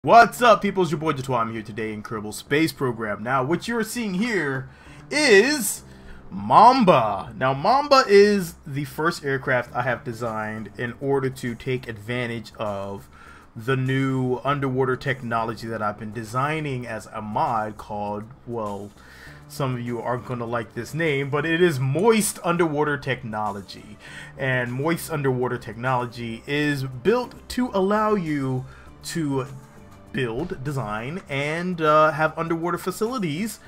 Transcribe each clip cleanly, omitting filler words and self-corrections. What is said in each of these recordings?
What's up, people? It's your boy Jatois. I'm here today in Kerbal Space Program. Now, what you're seeing here is Mamba. Now, Mamba is the first aircraft I have designed in order to take advantage of the new underwater technology that I've been designing as a mod called, well, some of you aren't going to like this name, but it is Moist Underwater Technology. And Moist Underwater Technology is built to allow you to build, design, and have underwater facilities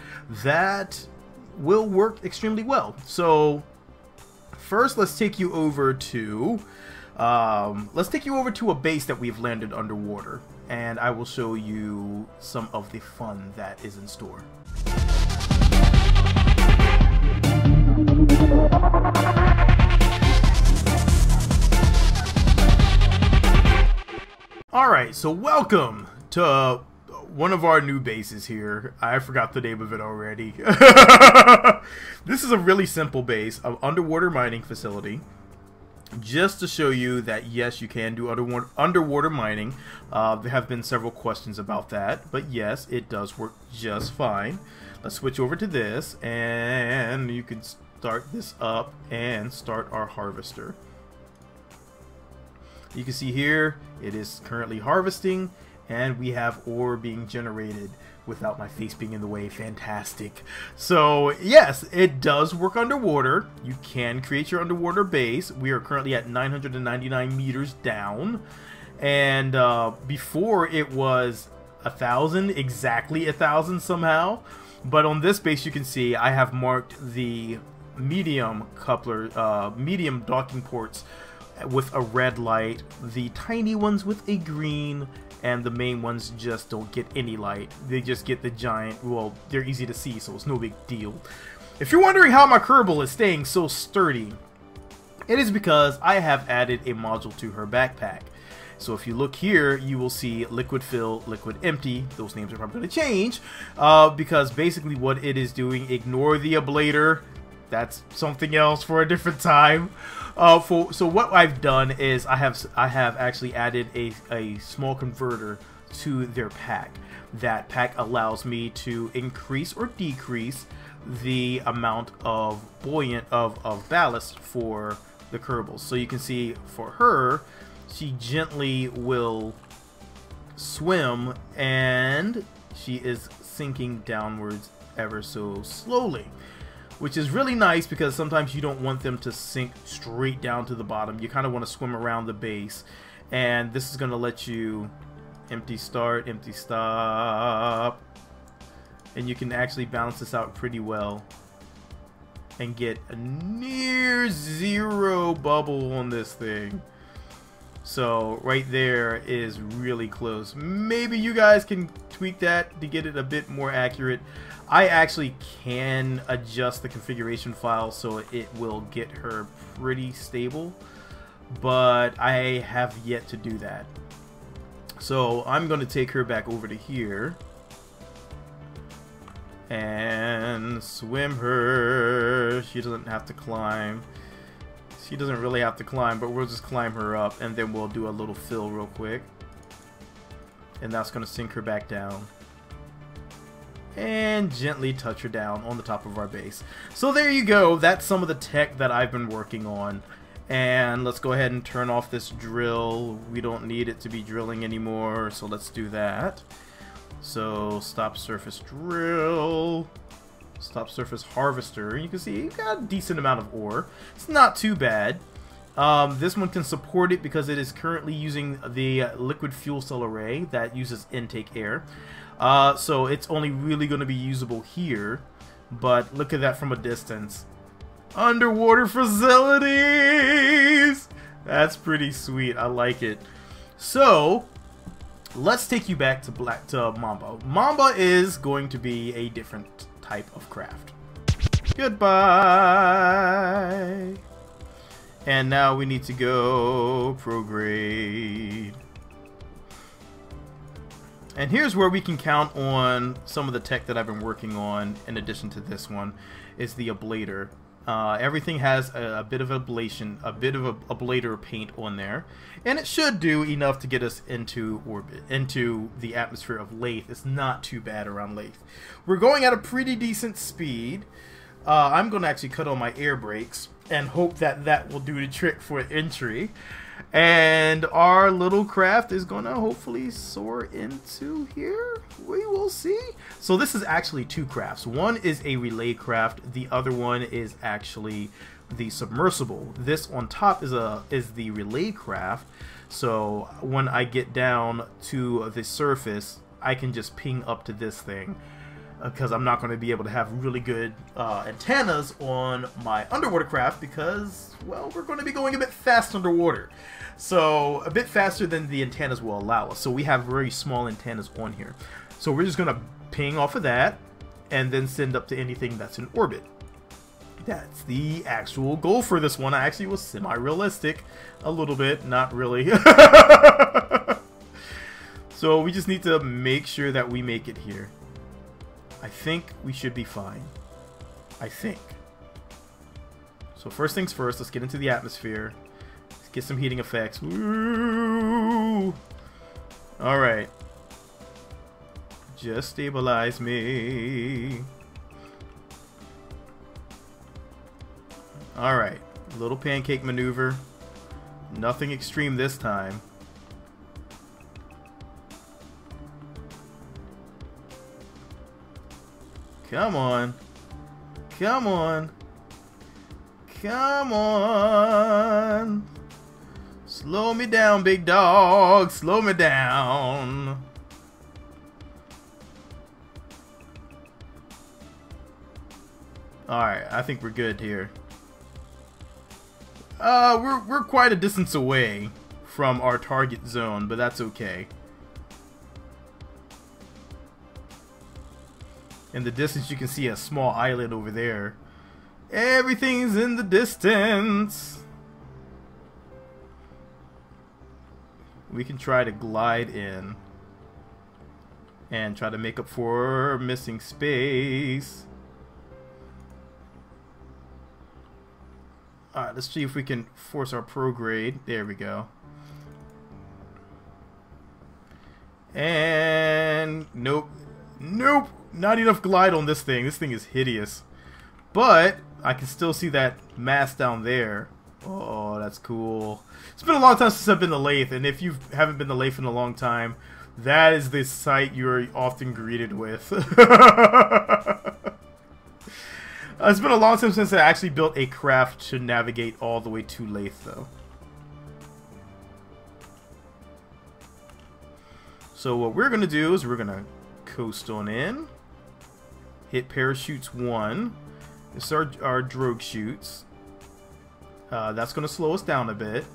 that will work extremely well. So first, let's take you over to a base that we've landed underwater, and I will show you some of the fun that is in store. Alright, so welcome to one of our new bases here. I forgot the name of it already. This is a really simple base, an underwater mining facility. Just to show you that yes, you can do underwater mining. There have been several questions about that, but yes, it does work just fine. Let's switch over to this, and you can start this up and start our harvester. You can see here it is currently harvesting, and we have ore being generated without my face being in the way. Fantastic. So yes, it does work underwater. You can create your underwater base. We are currently at 999 meters down, and before it was 1,000, exactly 1,000 somehow. But on this base, you can see I have marked the medium medium docking ports with a red light, the tiny ones with a green, and the main ones just don't get any light. They just get the giant, well, they're easy to see, so it's no big deal. If you're wondering how my Kerbal is staying so sturdy, it is because I have added a module to her backpack. So if you look here, you will see liquid fill, liquid empty. Those names are probably going to change because basically what it is doing, ignore the ablator. That's something else for a different time. So what I've done is I have actually added a small converter to their pack. That pack allows me to increase or decrease the amount of ballast for the Kerbals. So you can see for her, she gently will swim, and she is sinking downwards ever so slowly, which is really nice because sometimes you don't want them to sink straight down to the bottom. You kind of want to swim around the base, and this is going to let you empty start, empty stop, and you can actually balance this out pretty well and get a near zero bubble on this thing. So right there is really close. Maybe you guys can tweak that to get it a bit more accurate. I actually can adjust the configuration file so it will get her pretty stable, but I have yet to do that. So I'm going to take her back over to here and swim her. She doesn't have to climb. She doesn't really have to climb, but we'll just climb her up, and then we'll do a little fill real quick. And that's going to sink her back down. And gently touch her down on the top of our base. So there you go. That's some of the tech that I've been working on. And let's go ahead and turn off this drill. We don't need it to be drilling anymore, so let's do that. So stop surface drill. Stop surface harvester. You can see you got a decent amount of ore. It's not too bad. This one can support it because it is currently using the liquid fuel cell array that uses intake air. So it's only really going to be usable here. But look at that from a distance. Underwater facilities! That's pretty sweet. I like it. So let's take you back to Mamba. Mamba is going to be a different type of craft. Goodbye. And now we need to go Prograde. And here's where we can count on some of the tech that I've been working on in addition to this one, is the ablator. Everything has a bit of ablation, a bit of a ablator paint on there, and it should do enough to get us into orbit, into the atmosphere of Laythe. It's not too bad around Laythe. We're going at a pretty decent speed. I'm going to actually cut on my air brakes and hope that that will do the trick for entry. And our little craft is going to hopefully soar into here. We will see. So this is actually two crafts. One is a relay craft. The other one is actually the submersible. This on top is the relay craft. So when I get down to the surface, I can just ping up to this thing, because I'm not going to be able to have really good antennas on my underwater craft because, well, we're going to be going a bit fast underwater. So, a bit faster than the antennas will allow us. So we have very small antennas on here. So we're just going to ping off of that and then send up to anything that's in orbit. That's the actual goal for this one. I actually was semi-realistic a little bit, not really. So we just need to make sure that we make it here. I think we should be fine. I think. So first things first, let's get into the atmosphere. Let's get some heating effects. Woo! Alright. Just stabilize me. Alright. Little pancake maneuver. Nothing extreme this time. Come on. Come on. Come on. Slow me down, big dog. Slow me down. Alright, I think we're good here. We're quite a distance away from our target zone, but that's okay. In the distance, you can see a small island over there. Everything's in the distance. We can try to glide in and try to make up for missing space. Alright, let's see if we can force our prograde. There we go. And nope. Nope. Not enough glide on this thing. This thing is hideous. But I can still see that mass down there. Oh, that's cool. It's been a long time since I've been to Laythe, and if you haven't been to Laythe in a long time, that is the sight you're often greeted with. It's been a long time since I actually built a craft to navigate all the way to Laythe, though. So what we're going to do is we're going to coast on in. Hit parachutes 1. This is our drogue chutes. That's going to slow us down a bit.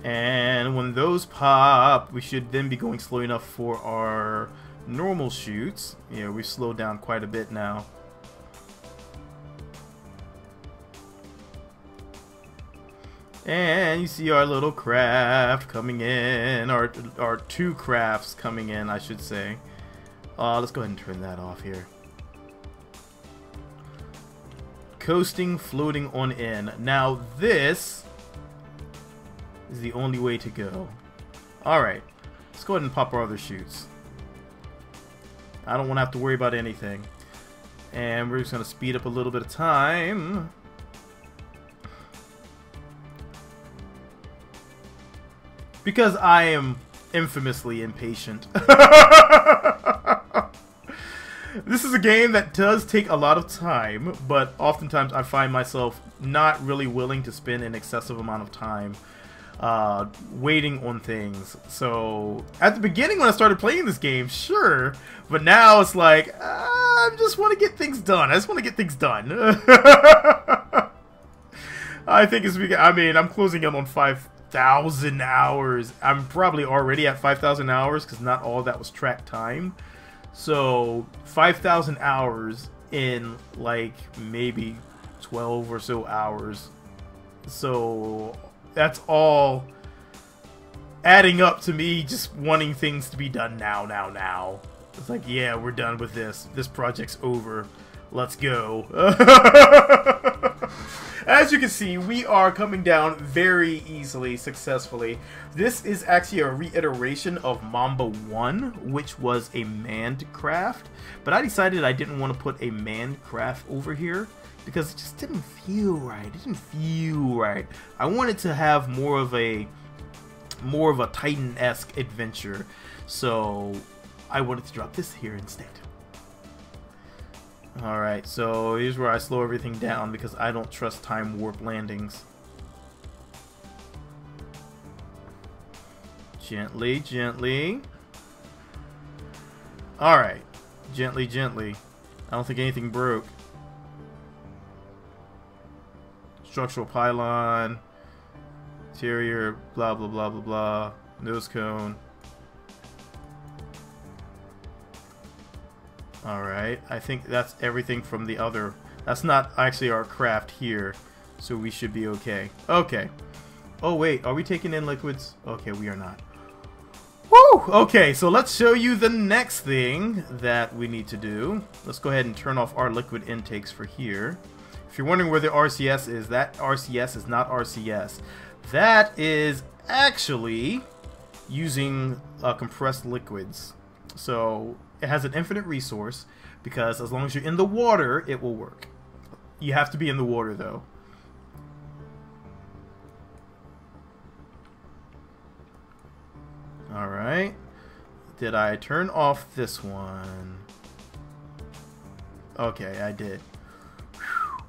And when those pop, we should then be going slow enough for our normal chutes. Yeah, we've slowed down quite a bit now. And you see our little craft coming in, our two crafts coming in, I should say. Let's go ahead and turn that off here. Coasting, floating on in. Now this is the only way to go. Alright, let's go ahead and pop our other chutes. I don't want to have to worry about anything. And we're just going to speed up a little bit of time. Because I am infamously impatient. This is a game that does take a lot of time, but oftentimes I find myself not really willing to spend an excessive amount of time waiting on things. So at the beginning when I started playing this game, sure, but now it's like I just want to get things done. I just want to get things done. I think it's because, I mean, I'm closing in on 5,000 hours. I'm probably already at 5,000 hours because not all that was track time. So 5,000 hours in like maybe 12 or so hours. So that's all adding up to me just wanting things to be done now. It's like, yeah, we're done with this. This project's over. Let's go. As you can see, we are coming down very easily, successfully. This is actually a reiteration of Mamba 1, which was a manned craft. But I decided I didn't want to put a manned craft over here because it just didn't feel right. It didn't feel right. I wanted to have more of a Titan-esque adventure. So I wanted to drop this here instead. Alright, so here's where I slow everything down because I don't trust time warp landings. Gently, gently. Alright. Gently, gently. I don't think anything broke. Structural pylon. Interior, blah, blah, blah, blah, blah. Nose cone. Alright, I think that's everything from the other. That's not actually our craft here, so we should be okay. Okay. Oh wait, are we taking in liquids? Okay, we are not. Woo! Okay, so let's show you the next thing that we need to do. Let's go ahead and turn off our liquid intakes for here. If you're wondering where the RCS is, that RCS is not RCS. That is actually using compressed liquids. So it has an infinite resource because as long as you're in the water, it will work. You have to be in the water though. Alright. Did I turn off this one? Okay, I did. Whew.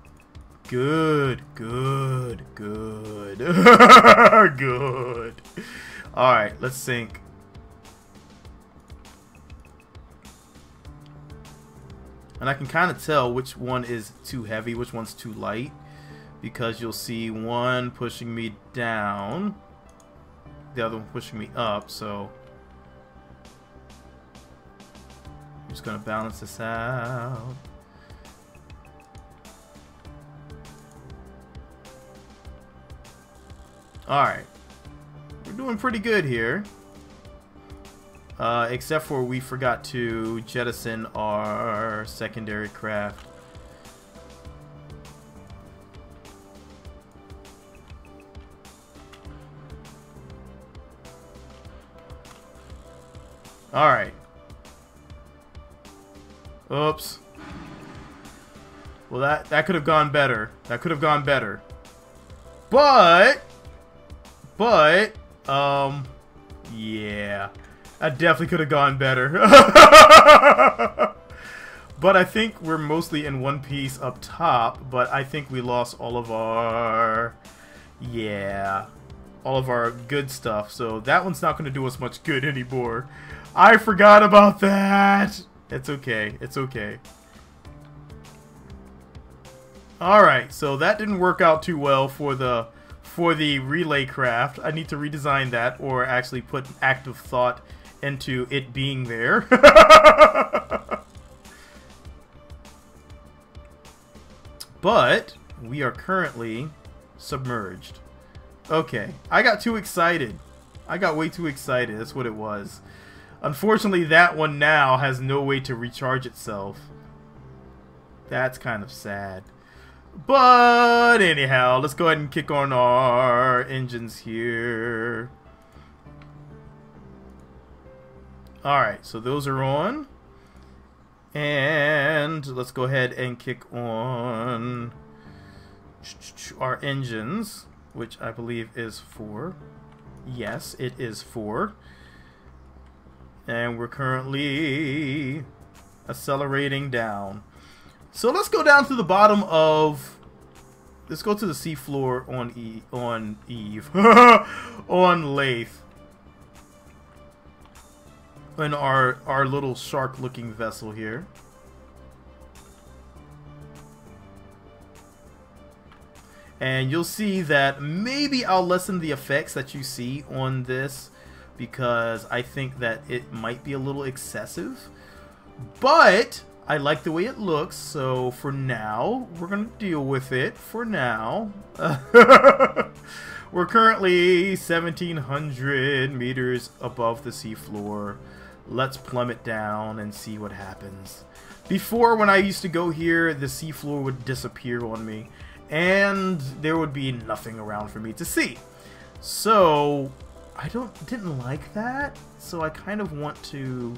Good, good, good. Good. Alright, let's sink. And I can kind of tell which one is too heavy, which one's too light. Because you'll see one pushing me down, the other one pushing me up, so I'm just going to balance this out. Alright. We're doing pretty good here. Except for we forgot to jettison our secondary craft. Alright. Oops. Well, that could have gone better. That could have gone better. But, yeah. That definitely could have gone better. But I think we're mostly in one piece up top, but I think we lost all of our... yeah. All of our good stuff, so that one's not going to do us much good anymore. I forgot about that! It's okay, it's okay. Alright, so that didn't work out too well for the relay craft. I need to redesign that, or actually put active thought into it being there. But we are currently submerged. Okay, I got too excited. I got way too excited. That's what it was. Unfortunately, that one now has no way to recharge itself. That's kind of sad. But anyhow, let's go ahead and kick on our engines here. Alright, so those are on. And let's go ahead and kick on our engines, which I believe is 4. Yes, it is 4. And we're currently accelerating down. So let's go down to the bottom of... let's go to the seafloor on Eve. On Laythe. In our little shark-looking vessel here. And you'll see that maybe I'll lessen the effects that you see on this, because I think that it might be a little excessive. But I like the way it looks, so for now, we're going to deal with it for now. We're currently 1,700 meters above the seafloor. Let's plummet down and see what happens. Before, when I used to go here, the seafloor would disappear on me, and there would be nothing around for me to see. So I didn't like that, so I kind of want to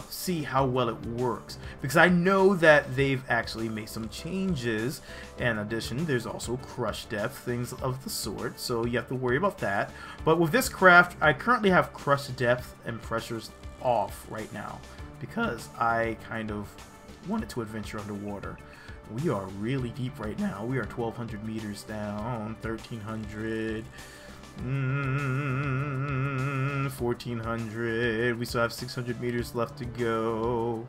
see how well it works, because I know that they've actually made some changes. In addition, there's also crush depth, things of the sort, so you have to worry about that. But with this craft, I currently have crush depth and pressures off right now, because I kind of wanted to adventure underwater. We are really deep right now. We are 1,200 meters down, 1,300, 1,400. We still have 600 meters left to go.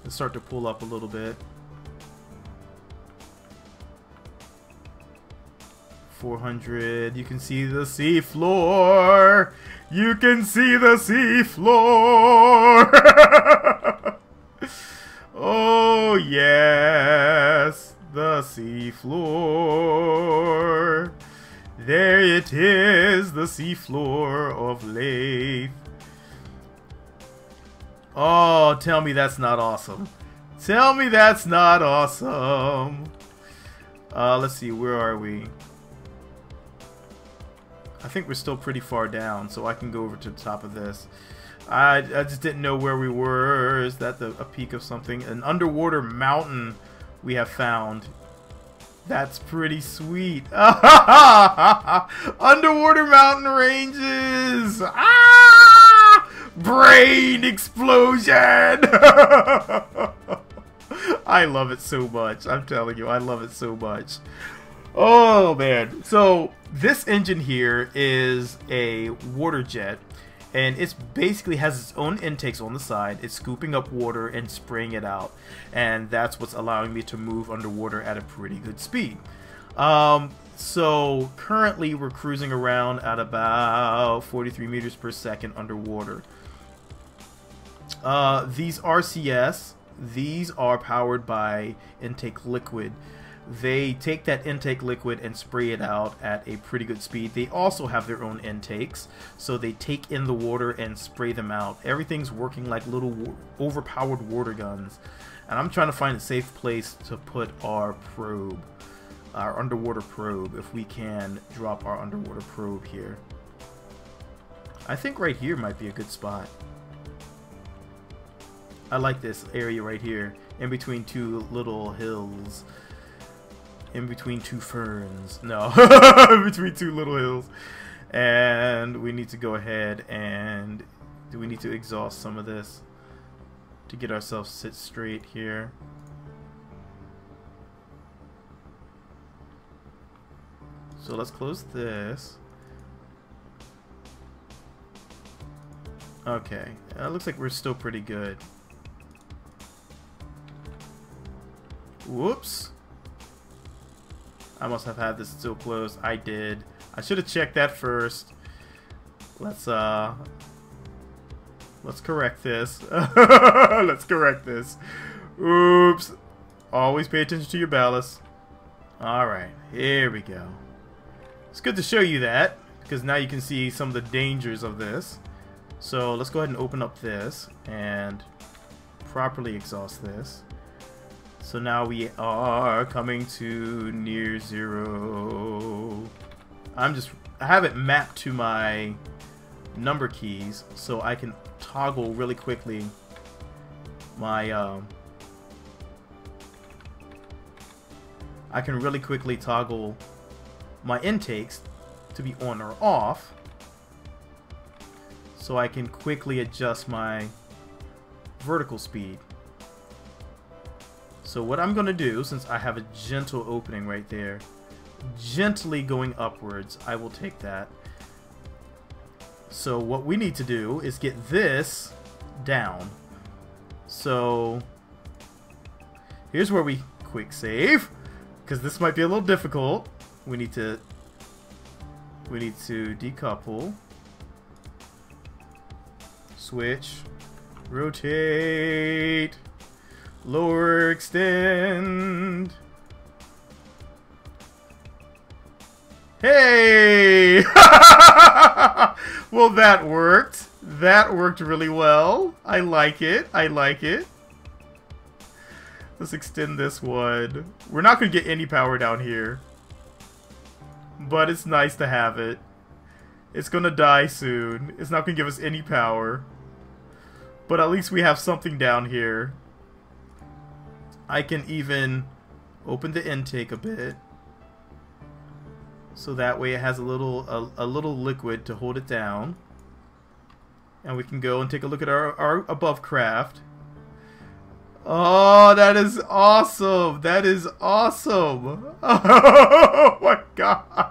Let's start to pull up a little bit. 400. You can see the sea floor. You can see the sea floor. Oh yes, the sea floor. There it is, the sea floor of Laythe. Oh, tell me that's not awesome. Tell me that's not awesome. Let's see, where are we? I think we're still pretty far down, so I can go over to the top of this. I just didn't know where we were. Is that a peak of something? An underwater mountain we have found. That's pretty sweet. Underwater mountain ranges! Ah! Brain explosion! I love it so much. I'm telling you, I love it so much. Oh man. So this engine here is a water jet, and it's basically has its own intakes on the side. It's scooping up water and spraying it out, and that's what's allowing me to move underwater at a pretty good speed. So currently we're cruising around at about 43 meters per second underwater. These RCS, these are powered by intake liquid. They take that intake liquid and spray it out at a pretty good speed. They also have their own intakes, so they take in the water and spray them out. Everything's working like little overpowered water guns. And I'm trying to find a safe place to put our probe, our underwater probe, if we can drop our underwater probe here. I think right here might be a good spot. I like this area right here, in between two little hills. In between two ferns. No. In between two little hills. And we need to go ahead and... do we need to exhaust some of this to get ourselves sit straight here? So let's close this. Okay. Looks like we're still pretty good. Whoops. I must have had this still closed. I did. I should have checked that first. Let's correct this. Let's correct this. Oops. Always pay attention to your ballast. Alright, here we go. It's good to show you that, because now you can see some of the dangers of this. So let's go ahead and open up this and properly exhaust this. So now we are coming to near zero. I have it mapped to my number keys, so I can toggle really quickly my I can really quickly toggle my intakes to be on or off, so I can quickly adjust my vertical speed. So what I'm going to do, since I have a gentle opening right there, gently going upwards, I will take that. So what we need to do is get this down. So here's where we quick save, because this might be a little difficult. We need to decouple, switch, rotate, lower extend. Hey! Well, that worked. That worked really well. I like it. I like it. Let's extend this one. We're not going to get any power down here. But it's nice to have it. It's going to die soon. It's not going to give us any power. But at least we have something down here. I can even open the intake a bit. So that way it has a little liquid to hold it down. And we can go and take a look at our above craft. Oh, that is awesome! That is awesome! Oh my god!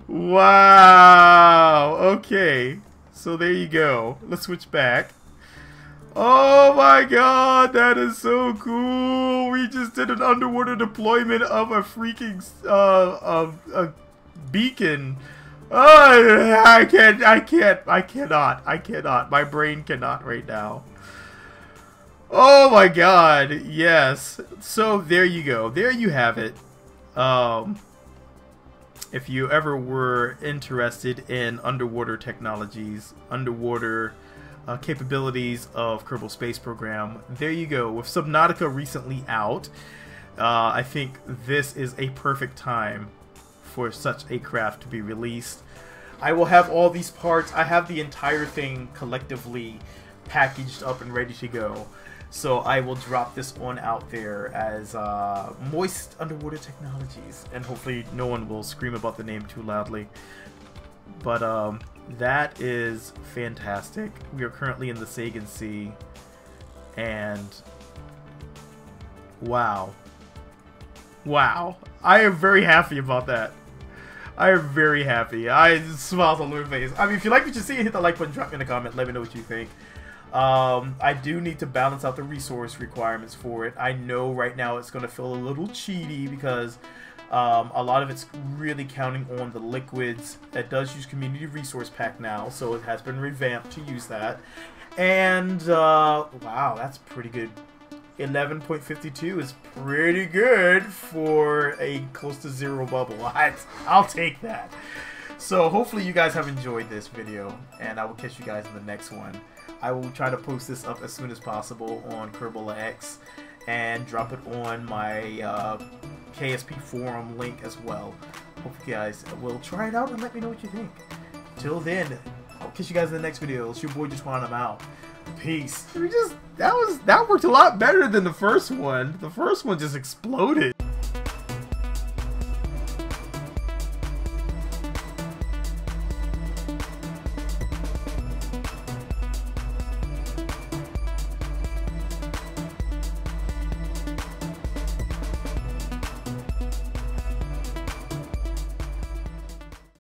Wow! Okay. So there you go. Let's switch back. Oh my god, that is so cool! We just did an underwater deployment of a freaking a beacon. Oh, I cannot. My brain cannot right now. Oh my god, yes. So there you go. There you have it. If you ever were interested in underwater technologies, underwater capabilities of Kerbal Space Program, there you go. With Subnautica recently out, I think this is a perfect time for such a craft to be released. I will have all these parts. I have the entire thing collectively packaged up and ready to go. So I will drop this one out there as Moist Underwater Technologies, and hopefully no one will scream about the name too loudly. But that is fantastic. We are currently in the Sagan Sea, and wow. Wow. I am very happy about that. I am very happy. I smiles all over my face. I mean, if you like what you see, hit the like button, drop me in a comment, let me know what you think. I do need to balance out the resource requirements for it. I know right now it's going to feel a little cheaty because a lot of it's really counting on the liquids. That does use Community Resource Pack now, so it has been revamped to use that. And, wow, that's pretty good. 11.52 is pretty good for a close to zero bubble. I'll take that. So hopefully you guys have enjoyed this video, and I will catch you guys in the next one. I will try to post this up as soon as possible on Kerbal X and drop it on my KSP forum link as well. Hope you guys will try it out and let me know what you think. Till then, I'll catch you guys in the next video. It's your boy Jatwan. I'm out. Peace. That worked a lot better than the first one. The first one just exploded.